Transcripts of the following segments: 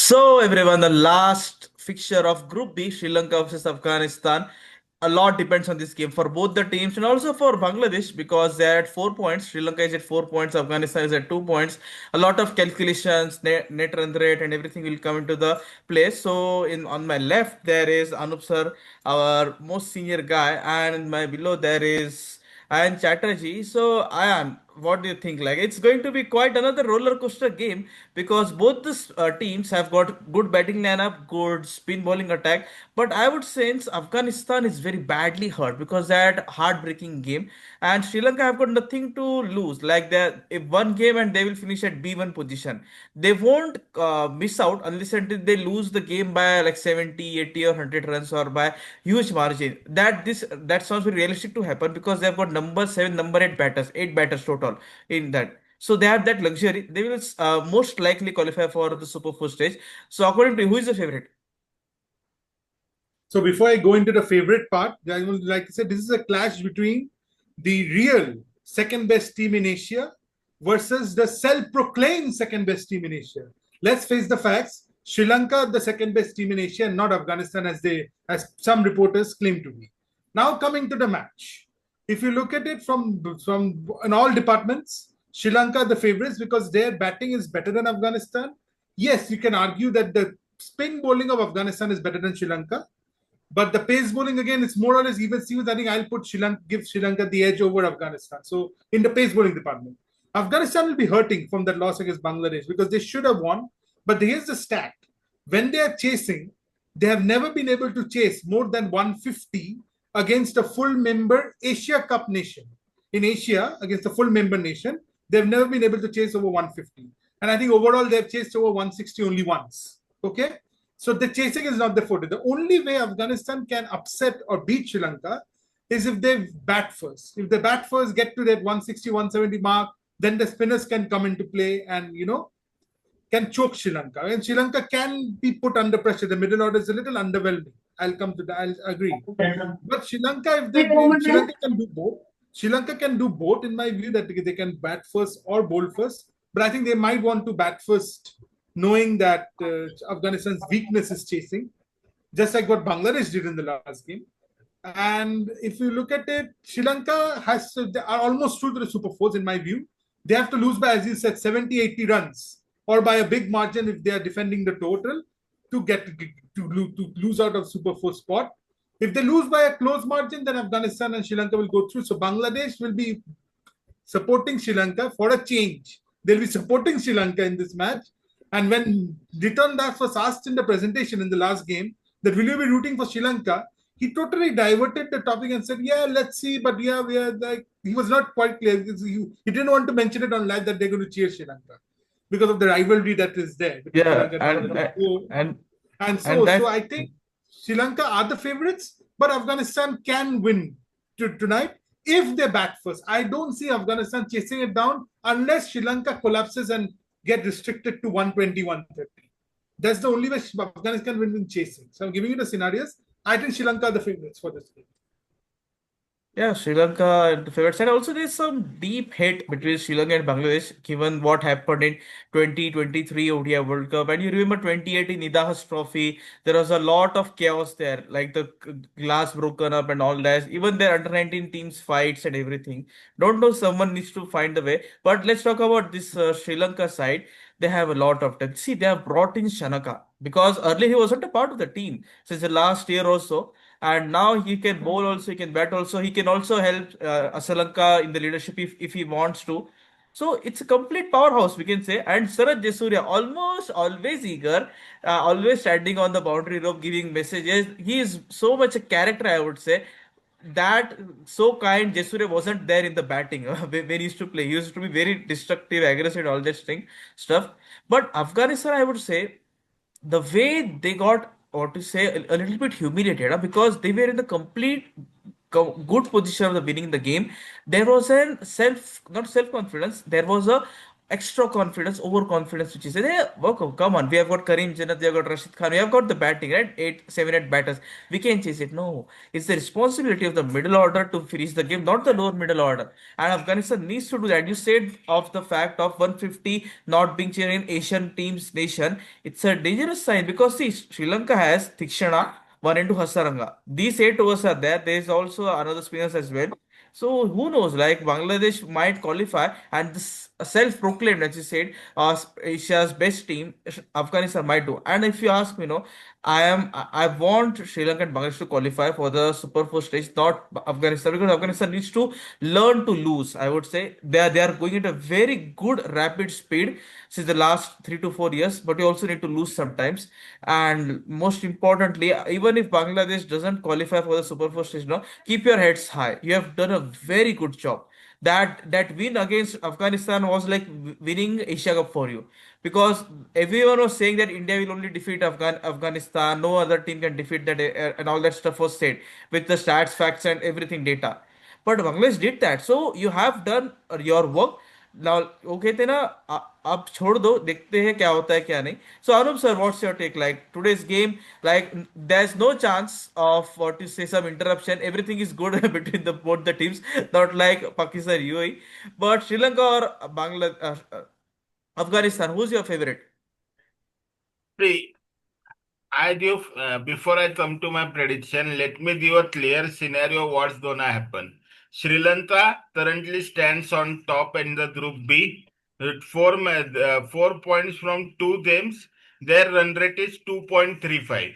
So everyone, the last fixture of Group B, Sri Lanka versus Afghanistan. A lot depends on this game for both the teams and also for Bangladesh because they're at 4 points. Sri Lanka is at 4 points, Afghanistan is at 2 points. A lot of calculations, net run rate, and everything will come into the place. So in on my left there is Anup sir, our most senior guy, and in my below there is Ayan Chatterjee. So, Ayan, what do you think? Like, it's going to be quite another roller coaster game because both the teams have got good batting lineup, good spin bowling attack. But I would say Afghanistan is very badly hurt because they had heartbreaking game, and Sri Lanka have got nothing to lose. Like, they if one game and they will finish at B1 position. They won't miss out unless until they lose the game by like 70, 80, or 100 runs or by huge margin. That sounds very realistic to happen because they've got number seven, number eight batters total in that. So they have that luxury. They will most likely qualify for the Super Four stage. So according to you, who is the favorite? So before I go into the favorite part, I would like to say this is a clash between the real second best team in Asia versus the self-proclaimed second best team in Asia. Let's face the facts. Sri Lanka, the second best team in Asia, and not Afghanistan, as some reporters claim to be. Now coming to the match, if you look at it from in all departments, Sri Lanka are the favorites because their batting is better than Afghanistan. Yes, you can argue that the spin bowling of Afghanistan is better than Sri Lanka, but the pace bowling again, it's more or less even Stevens. I think I'll put give Sri Lanka the edge over Afghanistan. So in the pace bowling department, Afghanistan will be hurting from that loss against Bangladesh because they should have won. But here's the stat: when they are chasing, they have never been able to chase more than 150 against a full member Asia Cup nation. In Asia, against a full member nation, they've never been able to chase over 150. And I think overall they've chased over 160 only once. Okay. So the chasing is not the forte. The only way Afghanistan can upset or beat Sri Lanka is if they bat first. If the bat first get to that 160, 170 mark, then the spinners can come into play and, can choke Sri Lanka. And Sri Lanka can be put under pressure. The middle order is a little underwhelming. I'll come to that. I'll agree. But Sri Lanka, Sri Lanka can do both. Sri Lanka can do both, in my view, that they can bat first or bowl first. But I think they might want to bat first, knowing that Afghanistan's weakness is chasing, just like what Bangladesh did in the last game. And if you look at it, Sri Lanka they are almost through to the Super Fours, in my view. They have to lose by, as you said, 70, 80 runs, or by a big margin if they are defending the total to get to lose out of Super Four spot. If they lose by a close margin, then Afghanistan and Sri Lanka will go through. So Bangladesh will be supporting Sri Lanka for a change. They'll be supporting Sri Lanka in this match. And when Riton Das was asked in the presentation in the last game that will you be rooting for Sri Lanka, he totally diverted the topic and said, "Yeah, let's see, but yeah, we are like." He was not quite clear. He didn't want to mention it on live that they're going to cheer Sri Lanka because of the rivalry that is there between Sri Yeah, Lanka and and and so that I think Sri Lanka are the favorites, but Afghanistan can win tonight if they bat first. I don't see Afghanistan chasing it down unless Sri Lanka collapses and get restricted to 120, 130. That's the only way Afghanistan can win in chasing. So I'm giving you the scenarios. I think Sri Lanka are the favorites for this game. Yeah, Sri Lanka and the favorites. And also there's some deep hate between Sri Lanka and Bangladesh, given what happened in 2023 ODI World Cup. And you remember 2018 Nidahas Trophy, there was a lot of chaos there, like the glass broken up and all that. Even their under 19 teams fights and everything. Don't know, someone needs to find the way. But let's talk about this Sri Lanka side. They have a lot of talent. See, they have brought in Shanaka because earlier he wasn't a part of the team since the last year or so, and now he can bowl also, he can bat also, he can also help Sri Lanka in the leadership if he wants to. So it's a complete powerhouse, we can say. And Saraj Jasurya, almost always eager, always standing on the boundary rope, giving messages. He is so much a character, I would say. That so kind Jasurya wasn't there in the batting when he used to play. He used to be very destructive, aggressive, all that thing stuff. But Afghanistan, I would say, the way they got, or to say, a little bit humiliated, because they were in the complete good position of the winning the game. There was a self, not self confidence, there was a extra confidence, overconfidence, which is hey, okay, come on, we have got Karim Jannat, we have got Rashid Khan, we have got the batting, right? Eight, seven, eight batters. We can chase it. No, it's the responsibility of the middle order to finish the game, not the lower middle order. And Afghanistan needs to do that. You said of the fact of 150 not being cheered in Asian teams nation, it's a dangerous sign because see, Sri Lanka has Thikshana, one into Hasaranga. These eight overs are there. There is also another spinners as well. So who knows? Like Bangladesh might qualify, and this self-proclaimed, as you said, Asia's best team, Afghanistan might do. And if you ask me, I want Sri Lanka and Bangladesh to qualify for the Super Four stage, not Afghanistan, because Afghanistan needs to learn to lose. I would say they are going at a very good rapid speed since the last 3 to 4 years, but you also need to lose sometimes. And most importantly, even if Bangladesh doesn't qualify for the Super Four stage now, keep your heads high. You have done a very good job. That win against Afghanistan was like winning Asia Cup for you, because everyone was saying that India will only defeat Afghanistan, no other team can defeat that, and all that stuff was said with the stats, facts, and everything data. But Bangladesh did that. So you have done your work. Now वो कहते ना अब छोड़ दो, देखते हैं क्या होता है क्या नहीं. So Anup sir, what's your take? Like today's game, like there's no chance of what you say some interruption. Everything is good between the both the teams, not like Pakistan UAE, but Sri Lanka or Bangladesh, Afghanistan. Who's your favorite? See, I give before I come to my prediction, let me give a clear scenario what's gonna happen. Sri Lanka currently stands on top in the Group B with 4 points from two games. Their run rate is 2.35.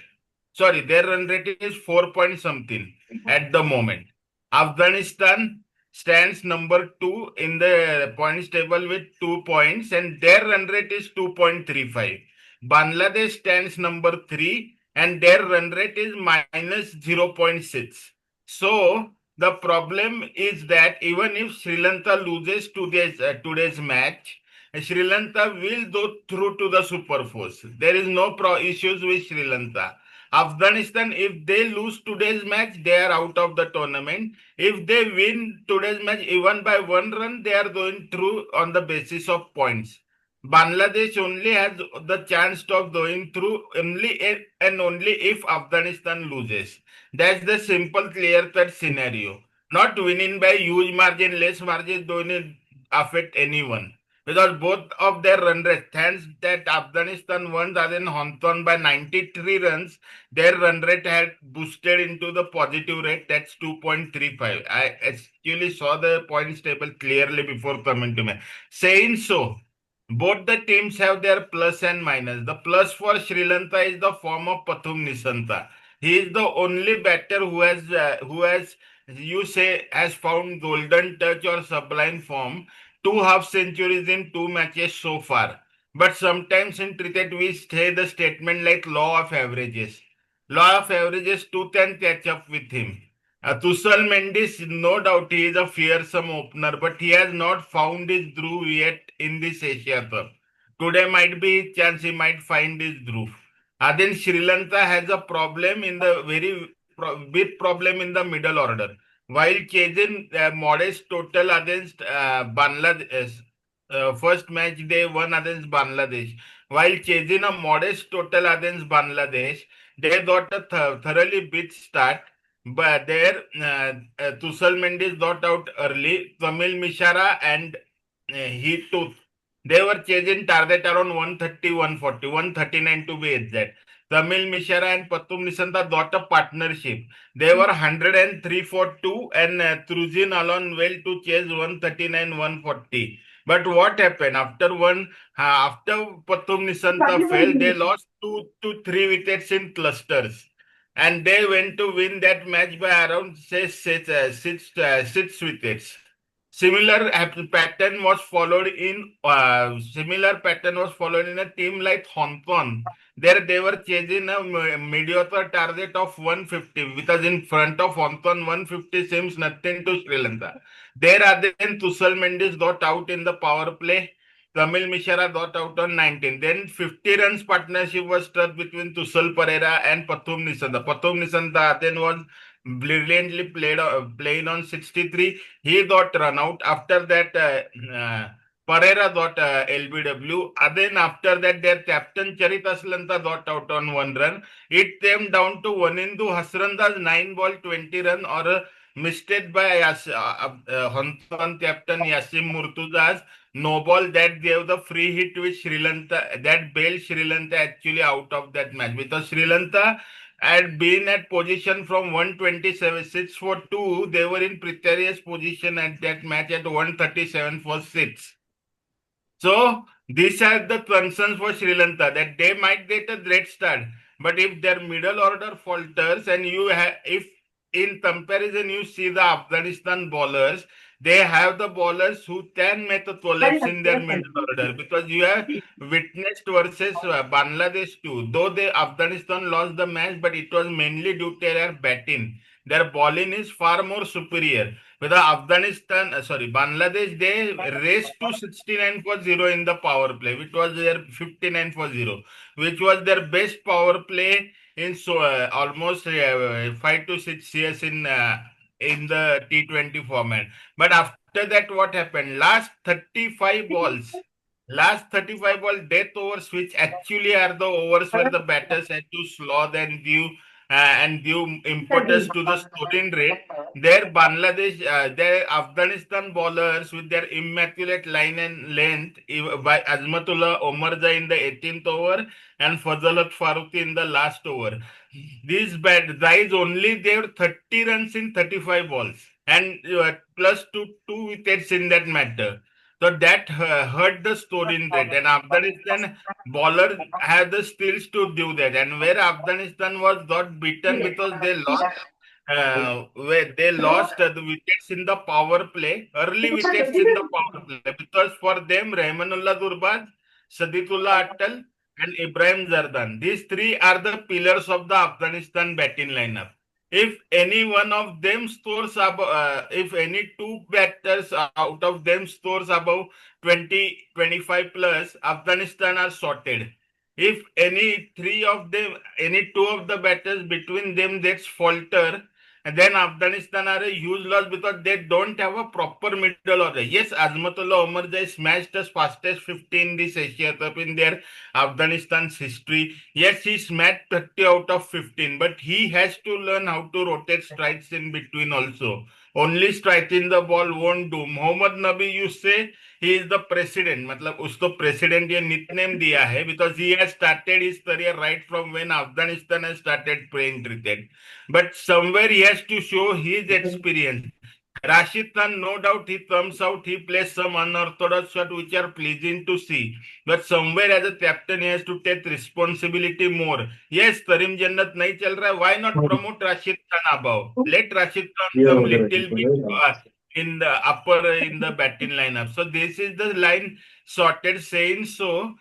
Sorry, their run rate is 4 point something at the moment. Afghanistan stands number two in the points table with 2 points, and their run rate is 2.35. Bangladesh stands number three and their run rate is minus 0.6. So the problem is that even if Sri Lanka loses today's match, Sri Lanka will go through to the Super Force. There is no issues with Sri Lanka. Afghanistan, if they lose today's match, they are out of the tournament. If they win today's match even by 1 run, they are going through on the basis of points. Bangladesh only has the chance of going through and only if Afghanistan loses. That's the simple, clear cut scenario. Not winning by huge margin, less margin don't affect anyone. Because both of their run rates, thanks that Afghanistan won than Hong Kong by 93 runs, their run rate had boosted into the positive rate. That's 2.35. I actually saw the points table clearly before coming to me. Saying so, both the teams have their plus and minus. The plus for Sri Lanka is the form of Pathum Nisanta. He is the only batter who has you say has found golden touch or sublime form. Two half centuries in two matches so far. But sometimes in cricket we say the statement like law of averages. Law of averages too can catch up with him. Tussal Mendes, no doubt he is a fearsome opener, but he has not found his groove yet in this Asia Cup. Today might be his chance he might find his groove. Then Sri Lanka has a problem in the big problem in the middle order. While chasing modest total against Bangladesh, first match they won against Bangladesh. While chasing a modest total against Bangladesh, they got a thoroughly big start but there, Tussal Mendes got out early. Tamil Mishara and he too. They were chasing target around 130, 140, 139 to be exact. Tamil Mishara and Patum Nisanta got a partnership. They were 103 for 2 and Truzin alone well to chase 139, 140. But what happened after Patum Nisanta fell, they lost 2 to 3 wickets in clusters and they went to win that match by around say six wickets. Similar pattern was followed in a team like Hong Kong. There they were chasing a mediocre target of 150 because in front of Hong Kong 150 seems nothing to Sri Lanka. There then Tussal Mendes got out in the power play. Kamil Mishra got out on 19. Then 50 runs partnership was struck between Tussal Pereira and Pathum Nisanta. Pathum Nisanta then was brilliantly playing on 63. He got run out. After that, Pereira got LBW. Then after that, their captain Charit Aslanta got out on 1 run. It came down to Wanindu Hasranda's 9 ball 20 run or a mistake by Honton captain Yasim Murtuza's no ball that gave the free hit with Sri Lanka that bailed Sri Lanka actually out of that match because Sri Lanka had been at position from 127 6 for 2. They were in precarious position at that match at 137 for 6. So these are the concerns for Sri Lanka that they might get a great start, but if their middle order falters and if in comparison you see the Afghanistan bowlers, they have the bowlers who can make a collapse in their middle order because you have witnessed versus Bangladesh too. Though they Afghanistan lost the match, but it was mainly due to their batting. Their bowling is far more superior. With the Bangladesh, they raced to 69 for 0 in the power play, which was their 59 for 0, which was their best power play in almost 5 to 6 years in the T20 format. But after that, what happened? Last 35 ball death overs, which actually are the overs where the batters had to slog and give impetus to the scoring rate. Their Afghanistan bowlers with their immaculate line and length by Azmatullah Omarja in the 18th over and Fazal Farooqi in the last over. These bad guys only gave 30 runs in 35 balls and plus two wickets in that matter. So that hurt the scoring rate, and Afghanistan bowler had the skills to do that. And where Afghanistan was got beaten because they lost where they lost the wickets in the power play, early wickets in the power play, because for them, Rahmanullah Gurbaz, Saditullah Atal, and Ibrahim Zardan, these three are the pillars of the Afghanistan batting lineup. If any one of them if any two batters out of them scores above 20-25 plus, Afghanistan are sorted. If any two of the batters between them gets falter, and then Afghanistan are a huge loss because they don't have a proper middle order. Yes, Azmatullah Omarjai smashed as fastest 15 this Asia Cup in their Afghanistan's history. Yes, he smashed 30 out of 15, but he has to learn how to rotate strikes in between also. Only striking the ball won't do. Mohammad Nabi, you say he is the president. मतलब उसको president ये nickname दिया है because he has started his career right from when Afghanistan has started playing cricket. But somewhere he has to show his experience. Rashid Khan, no doubt he comes out, he plays some unorthodox shot which are pleasing to see. But somewhere as a captain he has to take responsibility more. Yes, Karim Jannat nahi chal raha hai. Why not promote Rashid Khan above? Let Rashid Khan come little bit in the batting lineup. So this is the line sorted saying so.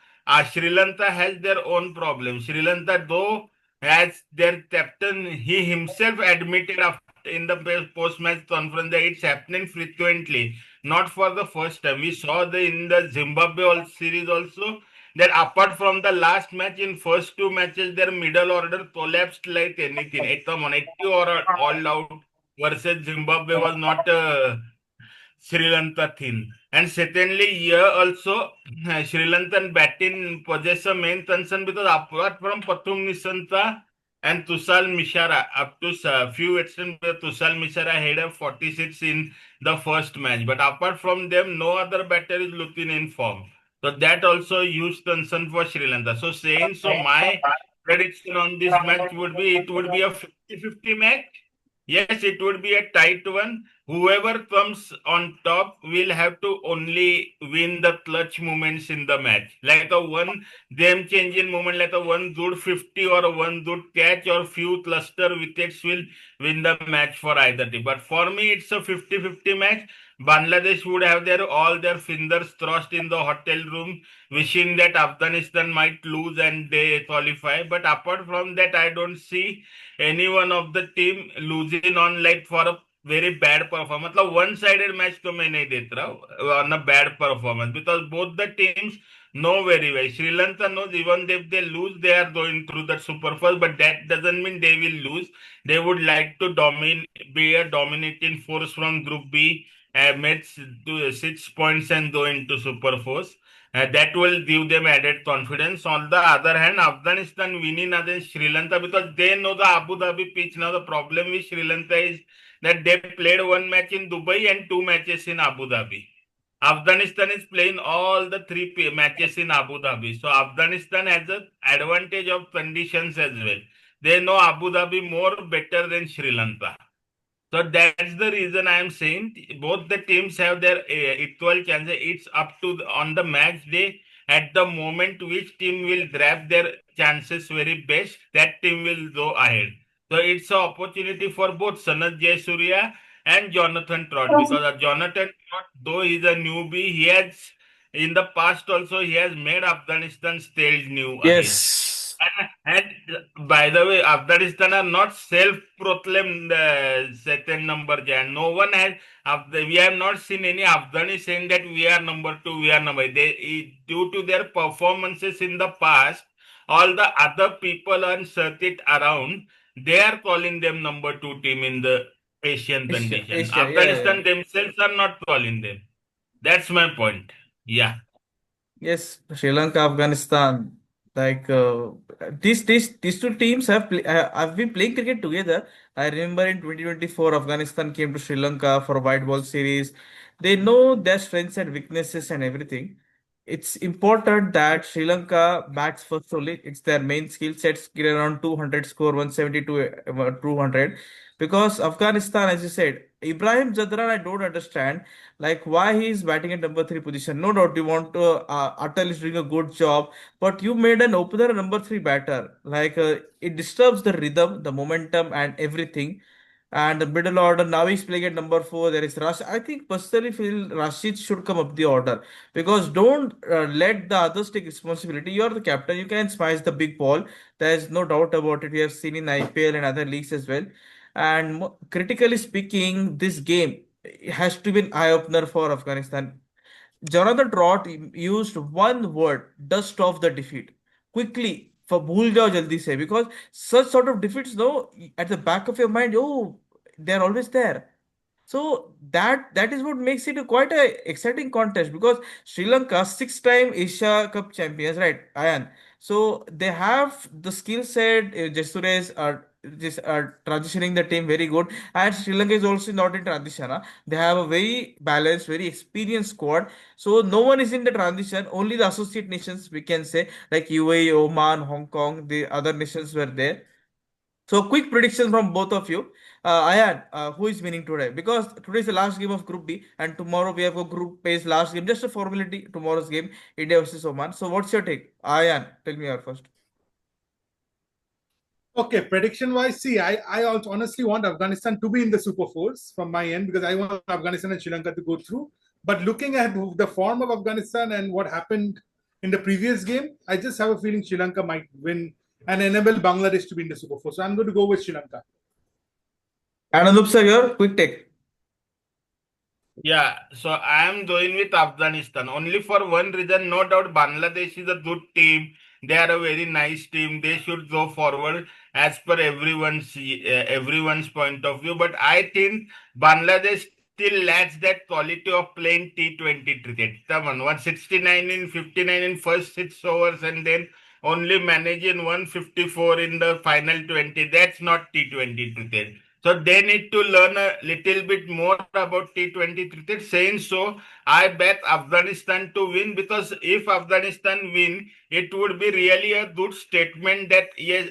Sri Lanka has their own problem. Sri Lanka though as their captain, he himself admitted in the post-match conference that it's happening frequently, not for the first time. We saw in the Zimbabwe series also that apart from the last match, in first two matches, their middle order collapsed like anything. 80 or all out versus Zimbabwe was not Sri Lanka thin. And secondly, here also Sri Lankan batting possess a main concern because apart from Pathum Nisanta and Tusal Mishara, up to few extent Tusal Mishara had a 46 in the first match. But apart from them, no other batter is looking in form. So that also huge concern for Sri Lanka. So saying so, my prediction on this match would be it would be a 50-50 match. Yes, it would be a tight one. Whoever comes on top will have to only win the clutch moments in the match. Like a one game changing moment, like a one good 50 or a one good catch or few cluster wickets will win the match for either team. But for me, it's a 50-50 match. Bangladesh would have all their fingers crossed in the hotel room, wishing that Afghanistan might lose and they qualify. But apart from that, I don't see any one of the team losing on like for a very bad performance. मतलब one sided match तो मैं नहीं देख रहा हूँ on a bad performance because both the teams know very well. Sri Lanka knows even if they lose, they are going through the super first, but that doesn't mean they will lose. They would like to be a dominating force from Group B made to 6 points and go into Super Force. That will give them added confidence. On the other hand, Afghanistan winning against Sri Lanka because they know the Abu Dhabi pitch. Now the problem with Sri Lanka is that they played one match in Dubai and two matches in Abu Dhabi. Afghanistan is playing all the three matches in Abu Dhabi. So Afghanistan has an advantage of conditions as well. They know Abu Dhabi more better than Sri Lanka. So that's the reason I am saying both the teams have their equal chances. It's up to on the match day at the moment which team will grab their chances very best. That team will go ahead. So it's an opportunity for both Sanat Jayasuriya and Jonathan Trott because Jonathan Trott, though he's a newbie, he has in the past also he has made Afghanistan still new again. Yes. And by the way, Afghanistan are not self-proclaimed second number Jan. No one has. We have not seen any Afghani saying that we are number two, we are number. Due to their performances in the past, all the other people on circuit around, they are calling them number two team in the Asian Asia, condition. Asia, yeah, yeah, Afghanistan yeah. themselves are not calling them. That's my point. Yeah. Yes, Sri Lanka, Afghanistan. Like these two teams have been playing cricket together. I remember in 2024, Afghanistan came to Sri Lanka for a white ball series. They know their strengths and weaknesses and everything. It's important that Sri Lanka bats first only. It's their main skill sets, get around 200 score, 170 to 200. Because Afghanistan, as you said, Ibrahim Jadran, I don't understand like why he is batting at number three position. No doubt you want to Atal is doing a good job, but you made an opener a number three batter. Like it disturbs the rhythm, the momentum, and everything. And the middle order now he's playing at number four. There is Rush. I think personally feel Rashid should come up the order because don't let the others take responsibility. You are the captain. You can smash the big ball. There is no doubt about it. We have seen in IPL and other leagues as well. And critically speaking, this game has to be an eye opener for Afghanistan. Jonathan Trott used one word, dust off the defeat. Quickly, for bhul jao jaldi se, because such sort of defeats, no, at the back of your mind, oh, they're always there. So that is what makes it a quite a exciting contest because Sri Lanka six-time Asia Cup champions, right? Ayan. So they have the skill set. Jesures are just are transitioning the team very good, and Sri Lanka is also not in transition. They have a very balanced, very experienced squad. So no one is in the transition. Only the associate nations we can say like UAE, Oman, Hong Kong, the other nations were there. So, quick prediction from both of you. Ayan, who is winning today? Because today is the last game of Group B, and tomorrow we have a Group A's last game. Just a formality. Tomorrow's game, India versus Oman. So, what's your take? Ayan, tell me your first. Okay, prediction wise, see, I also honestly want Afghanistan to be in the Super Fours from my end because I want Afghanistan and Sri Lanka to go through. But looking at the form of Afghanistan and what happened in the previous game, I just have a feeling Sri Lanka might win and enable Bangladesh to be in the Super Four. So I'm going to go with Sri Lanka. And Anup sir, your quick take. Yeah, so I am going with Afghanistan only for one reason. No doubt, Bangladesh is a good team. They are a very nice team. They should go forward as per everyone's point of view. But I think Bangladesh still lacks that quality of playing T20 cricket. Come on, 169 in 59 in first 6 overs and then only managing 154 in the final 20. That's not T20 cricket. So they need to learn a little bit more about T20 cricket. Saying so, I bet Afghanistan to win because if Afghanistan win, it would be really a good statement that yes,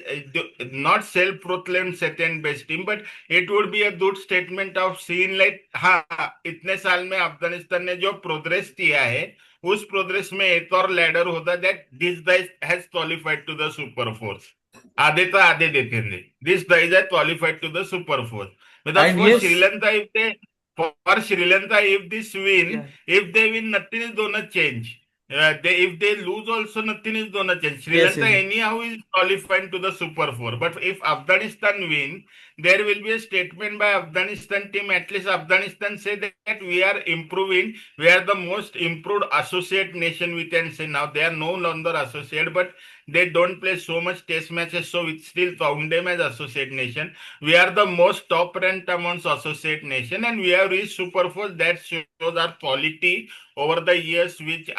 not self-proclaimed second best team, but it would be a good statement of seeing like हाँ इतने साल में अफगानिस्तान ने जो progress किया है उस progress में एक और लैडर होता that this guys has qualified to the super fours आधे तो आधे देखेंगे these guys are qualified to the Super Four. Because And for Sri yes, Lanka, for Sri Lanka, if this win, yeah. if they win, nothing is gonna change. If they lose, also nothing is gonna change. Sri Yes, Lanka yes. anyhow is qualifying to the Super Four. But if Afghanistan win, there will be a statement by Afghanistan team. At least Afghanistan say that we are improving. We are the most improved associate nation. We can say now they are no longer associate, but they don't play so much test matches, so we still count them as associate nation. We are the most top ranked amongst associate nation, and we have reached Super Four. That shows our quality over the years which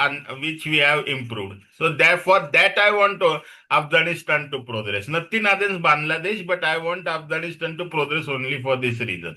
we have improved. So therefore that I want Afghanistan to progress. Nothing other than Bangladesh, but I want Afghanistan to progress only for this reason.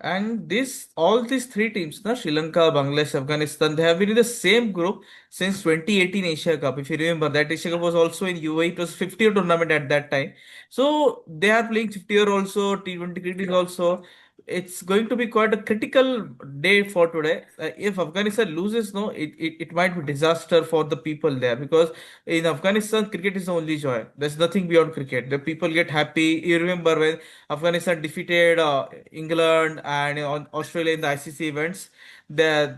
And this, all these three teams, na, Sri Lanka, Bangladesh, Afghanistan, they have been in the same group since 2018 Asia Cup. If you remember, that Asia Cup was also in UAE. It was 50-year tournament at that time. So they are playing 50-year also, T20 cricket also. It's going to be quite a critical day for today. If Afghanistan loses, no, it might be disaster for the people there, because in Afghanistan, cricket is the only joy. There's nothing beyond cricket. The people get happy. You remember when Afghanistan defeated England and on Australia in the ICC events. There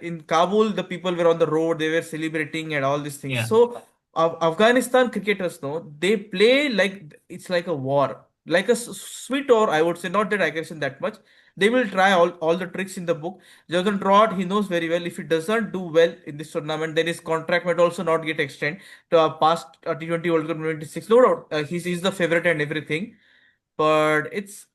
in Kabul, the people were on the road. They were celebrating and all these things. Yeah. So Afghanistan cricketers, no, they play like it's like a war, like a sweet war. I would say, not that aggression that much. They will try all the tricks in the book. Jurgen Trott, he knows very well. If he doesn't do well in this tournament, then his contract might also not get extended to a past T20 World Cup 26. No doubt, he's the favorite and everything, but it's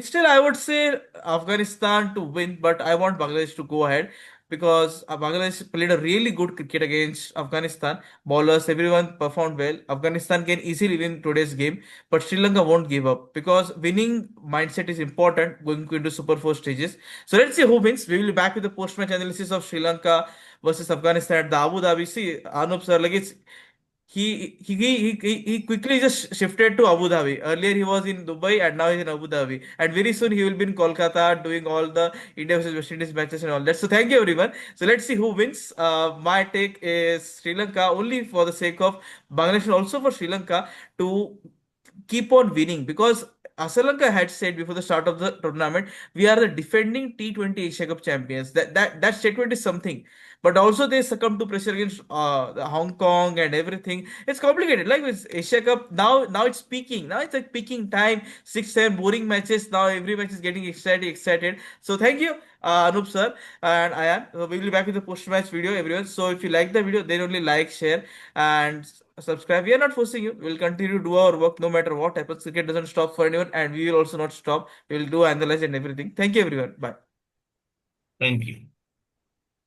still, I would say, Afghanistan to win, but I want Bangladesh to go ahead, because Bangladesh played a really good cricket against Afghanistan. Bowlers, everyone performed well. Afghanistan can easily win today's game, but Sri Lanka won't give up, because winning mindset is important going into Super 4 stages. So let's see who wins. We will be back with the post-match analysis of Sri Lanka versus Afghanistan at the Abu Dhabi. See, Anup sir, like he quickly just shifted to Abu Dhabi. Earlier he was in Dubai and now he's in Abu Dhabi. And very soon he will be in Kolkata doing all the India versus West Indies matches and all that. So thank you everyone. So let's see who wins. My take is Sri Lanka, only for the sake of Bangladesh and also for Sri Lanka to keep on winning, because Sri Lanka had said before the start of the tournament, we are the defending T20 Asia Cup champions. That statement is something. But also they succumb to pressure against the Hong Kong and everything. It's complicated. Like with Asia Cup, now it's peaking. Now it's like peaking time. 6, 7 boring matches. Now every match is getting excited. So thank you, Anup sir and Ayan. We will be back with the post-match video, everyone. So if you like the video, then only like, share, and subscribe. We are not forcing you. We'll continue to do our work no matter what happens. Cricket doesn't stop for anyone, and we will also not stop. We will do analyze and everything. Thank you, everyone. Bye. Thank you.